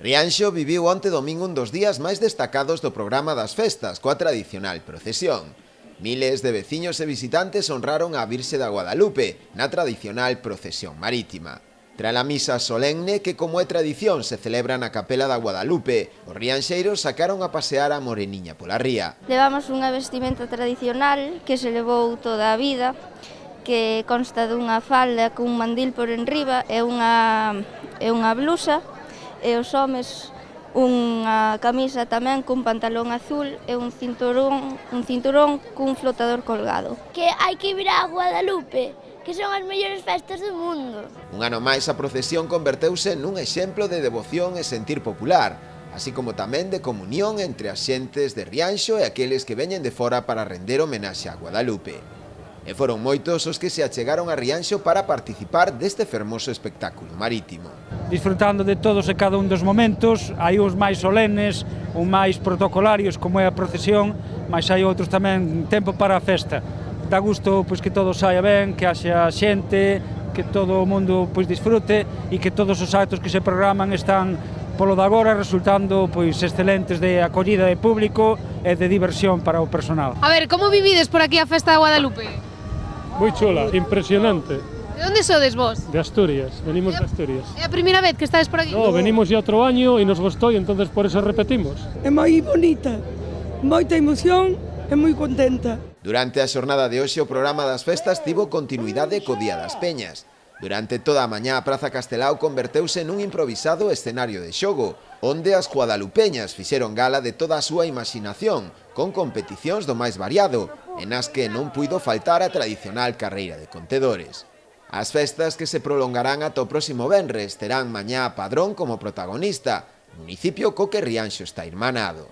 Rianxo viviu onte domingo un dos días máis destacados do programa das festas, coa tradicional procesión. Miles de veciños e visitantes honraron a Virxe da Guadalupe na tradicional procesión marítima. Tras a misa solemne que, como é tradición, se celebra na Capela da Guadalupe, os rianxeiros sacaron a pasear a moreniña pola ría. Levamos unha vestimenta tradicional que se levou toda a vida, que consta dunha falda cun mandil por enriba e unha blusa, e os homes unha camisa tamén cun pantalón azul e un cinturón cun flotador colgado. Que hai que ir a Guadalupe, que son as mellores festas do mundo. Un ano máis a procesión converteuse nun exemplo de devoción e sentir popular, así como tamén de comunión entre as xentes de Rianxo e aqueles que veñen de fora para render homenaxe a Guadalupe. E foron moitos os que se achegaron a Rianxo para participar deste fermoso espectáculo marítimo. Disfrutando de todos e cada un dos momentos, hai uns máis solenes, uns máis protocolarios como é a procesión, mas hai outros tamén tempo para a festa. Dá gusto pois que todo saia ben, que haxa xente, que todo o mundo pois disfrute e que todos os actos que se programan están polo de agora resultando pois excelentes de acollida de público e de diversión para o personal. A ver, como vivides por aquí a festa de Guadalupe? Moi chula, impresionante. De onde sodes vos? De Asturias, venimos de Asturias. É a primeira vez que estades por aquí? No, venimos ya outro año e nos gostou e entonces por eso repetimos. É moi bonita, moita emoción e moi contenta. Durante a xornada de hoxe o programa das festas tivo continuidade co Día das Peñas. Durante toda a mañá a Praza Castelao converteuse nun improvisado escenario de xogo, onde as guadalupeñas fixeron gala de toda a súa imaginación, con competicións do máis variado, en as que non puido faltar a tradicional carreira de contedores. As festas, que se prolongarán ata o próximo venres, terán mañá a Padrón como protagonista, municipio co que Rianxo está irmanado.